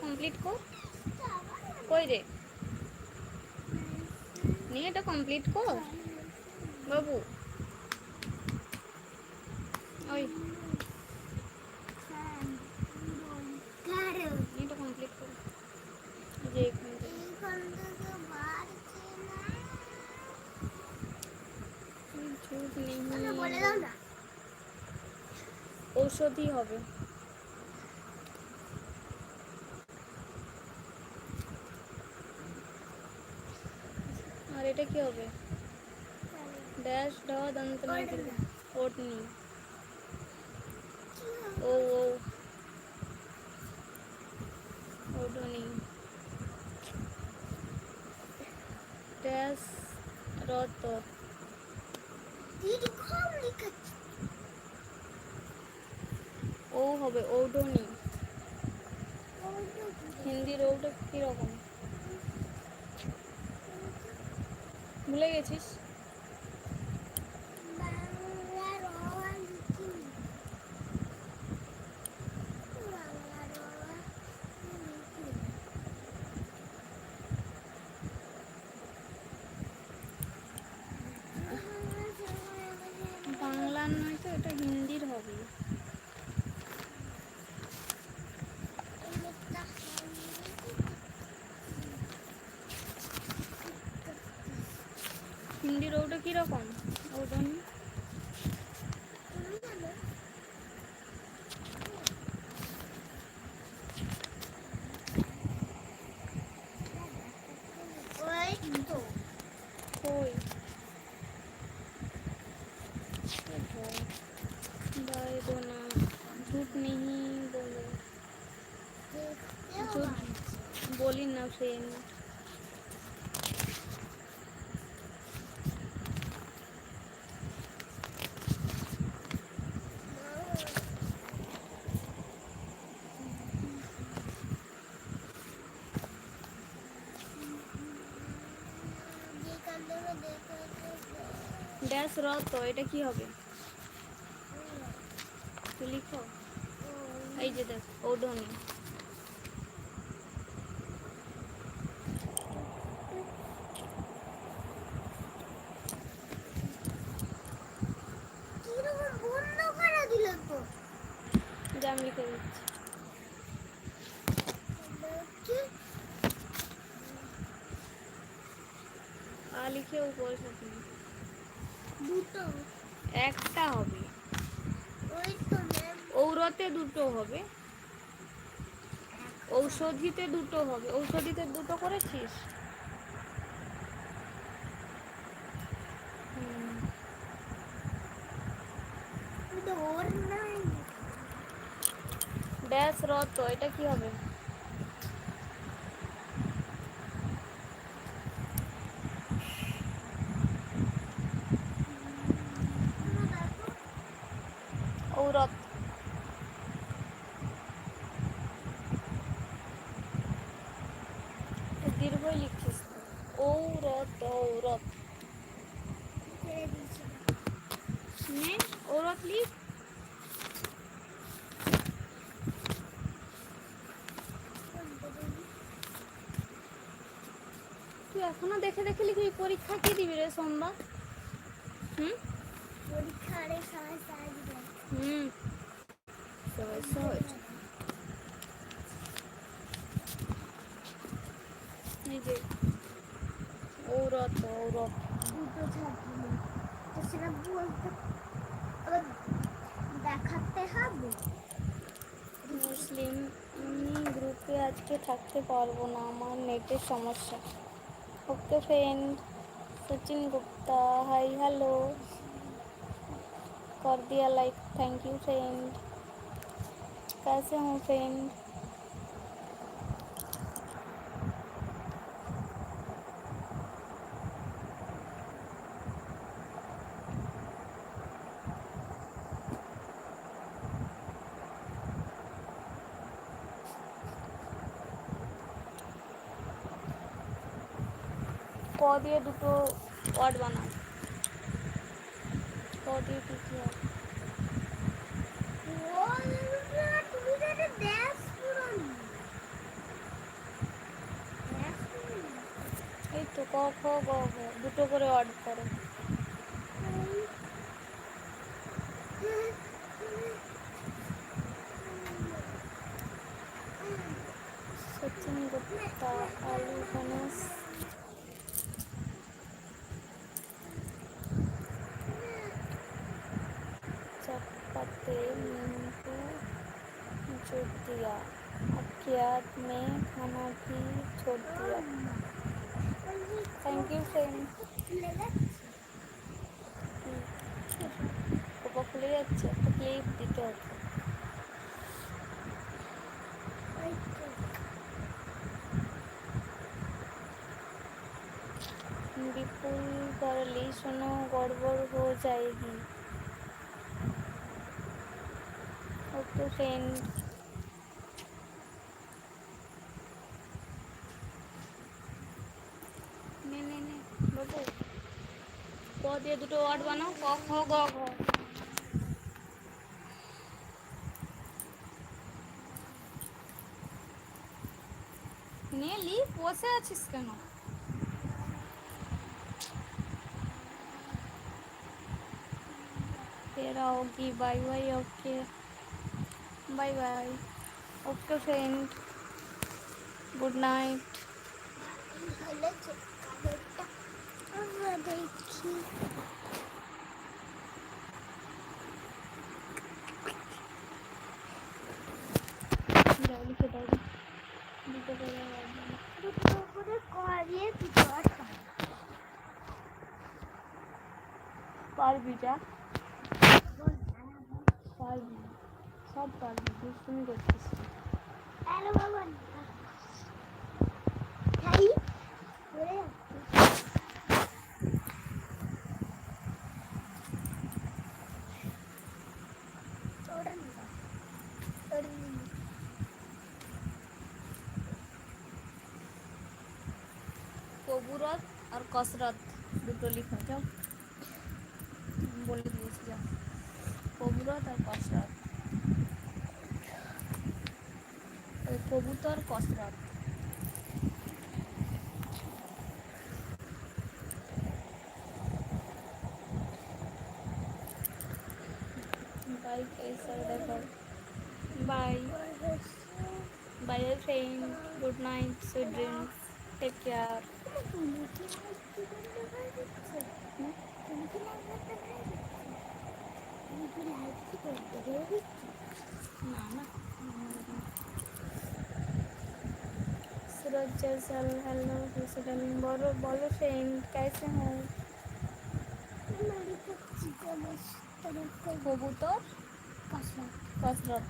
Complete কর। কই রে, নিয়ে এটা কমপ্লিট কর বাবু। ওই এটা কমপ্লিট কর, যে এখান থেকে ঝুট নেই, ঔষধই হবে। আর এটা কি হবে? ড্যাশ ড দন্ত ওটনি। ও ও ওডনি ড্যাশ রত ও হবে ওডনি। হিন্দির ওটা কিরকম ভুলে গেছিস? বাংলার নয় তো, এটা হিন্দির হবে। হিন্দির ওটা কিরকম ওডনি? কই बायदोना झूठ नहीं बोलो, झूठ बोली ना फ्रेंड। ড্যাশ রত, এটা কি হবে? তুই লিখো, এই যে দেখ ওডনি। যা আমি লিখে দিচ্ছি। আ লিখে উপরে থাকবে, দুটো একটা হবে। ঔরতে দুটো হবে, ঔষধিতে দুটো হবে। ঔষধিতে দুটো করেছিস? ড্যাশ রত, এটা কি হবে? ঔরত। দীর্ঘই লিখছিস। ঔরত ঔরত নে, ঔরত লিখ। তুই এখনো দেখে দেখে লিখবি, পরীক্ষা কি দিবি রে সোমবার? সহজ সহজ। এই যে ঔরত ঔরত সেটা বলতে দেখাতে হবে। মুসলিম, আমি গ্রুপে আজকে থাকতে পারবো না, আমার নেটের সমস্যা। Okay friend. Sachin Gupta hi hello कर दिया लाइक, थैंक यू फ्रेंड। कैसे हो फ्रेंड? ক দিয়ে দুটো ওয়ার্ড বানাও। ক দিয়ে কি কি হয়? ওয়ার্ড করো। সচিন গুপ্তা, আলু গণেশ, चपाते नींबू जोड़ दिया, अज्ञात में खाना भी छोड़ दिया। Thank you friend. কোপা খুলে যাচ্ছে, একটা ক্লিপ দিতে হতো। विपुल करली सुनो गड़बड़ हो जाएगी। Okay friend. ने ने ने बाबू क দিয়ে দুটো ওয়ার্ড বানাও, ক খ গ ঘ। নেলি বসে আছিস কেন? फिर आओगी। Bye bye. Okay bye bye. Okay friend, good night. পারবি যা, পারবি, সব পারবি, দুষ্টুমি করছিস। কবুরত আর কসরত দুটো লিখো যাও, বলে দিয়েছি যাও। কবুরত আর কসরত, কবুতর কসরত। बाय कैसा देखो। Bye bye friend, good night, sweet dreams, take care. ना ना सूरज जैसल, हेलो डार्लिंग, बोलो बोलो फ्रेंड कैसे हो? कबूतर कसरत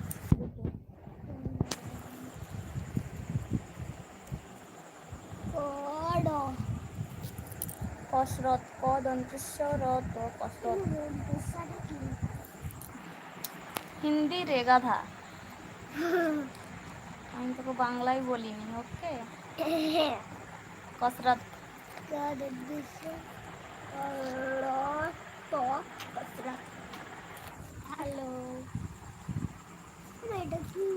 कसरत क दंतस्य रत कसरत। हिंदी रे गाधा, আমি তোকে বাংলায় বলিনি। ওকে कसरत हेलो এটা কি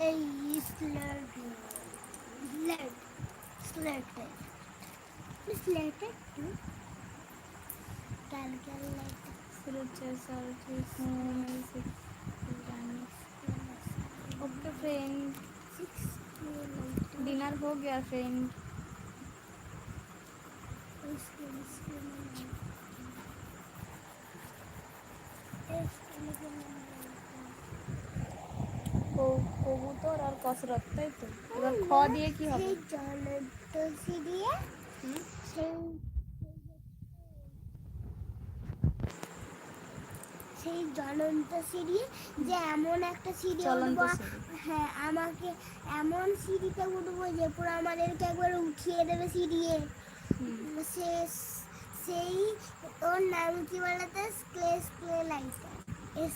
এই স্লেট স্লেট স্লেট स्लेट डाल के लाइट सूरज ओके फ्रेंड, डिनर हो गया फ्रेंड। কবুতর আর কসরত, তাই তো। এবার খ দিয়ে কি হবে? সেই জ্বলন্ত সিঁড়ি, যে এমন একটা সিঁড়ি উঠবো, হ্যাঁ আমাকে এমন সিঁড়িতে উঠবো যে পুরো আমাদেরকে একবার উঠিয়ে দেবে সিঁড়িয়ে। সে সেই ওর নাম কি বলতো? স্ক্লে লাইটার,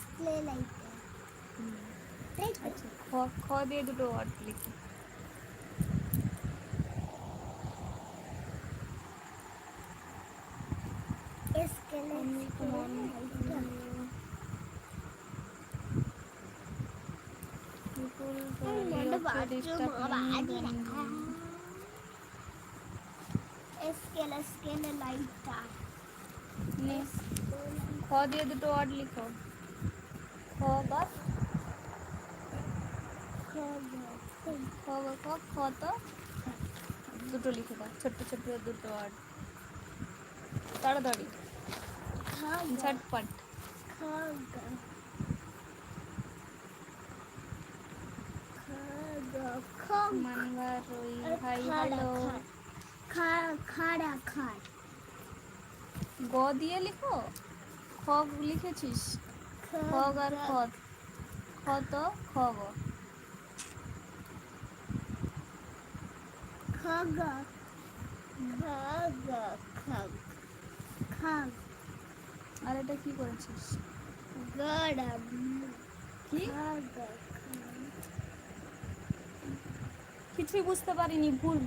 স্ক্লে লাইটার। আচ্ছা খ দিয়ে দুটো ওয়ার্ড লিখি। স্কেলে লাইটটা নে খ দিয়ে দুটো ওয়ার্ড লিখো। খ গাছ, খ তো দুটো লিখে দাও, ছোট্ট ছোট্ট দুটো ওয়ার্ড, তাড়াতাড়ি ঝটপট। মানবা রই হাই হ্যালো। গ দিয়ে লিখো। খ লিখেছিস? খ আর খ, খ তো খ গ। আর এটা কি করেছিস? কি? কিছুই বুঝতে পারিনি, ভুল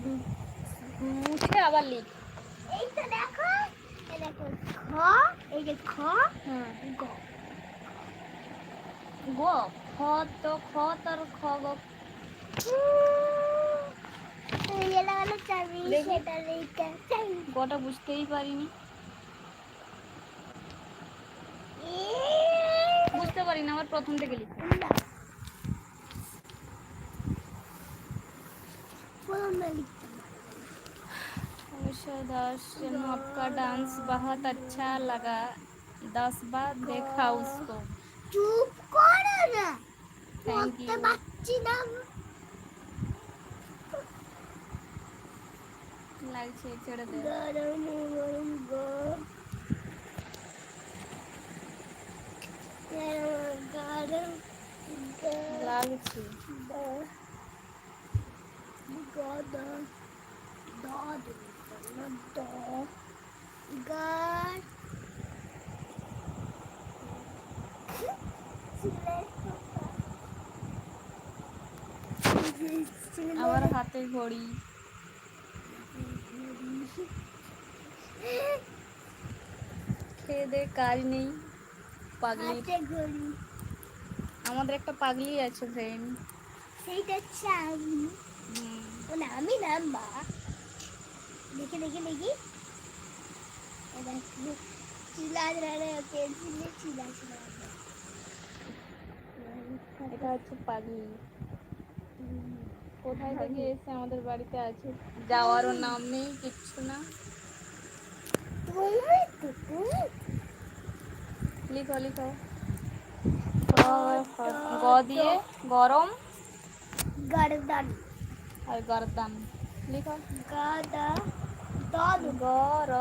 মুছে আবার লিখ। এইটা দেখো, এই দেখো খ, এই যে খ, গ। গ, খ তো খ তোর খ গ। গটা বুঝতেই পারিনি, বুঝতে পারি না, আবার প্রথম থেকে লিখো। दास जन्म आपका डांस बहुत अच्छा लगा, 10 बार देखा उसको। चुप करो ना, थैंक यू। बच्ची ना লাগছে ছেড়ে দে। गरम गरम गरम লাগছে আমার হাতে ঘড়ি। খেয়ে দে, কাজ নেই, পাগলি। আমাদের একটা পাগলি আছে ফ্রেন্ড, সেইটা চাই না, আমি না মা। দেখে দেখে দেখি চিলা পেন্সিলে চিলা চিলা। এটা হচ্ছে পাগলি। কোথায় থেকে এসে আমাদের বাড়িতে আছে, যাওয়ারও নাম নেই, কিচ্ছু না। লিখো লিখো। গ দিয়ে গরম, गर्दन আর গর্দান লিখো। गद গর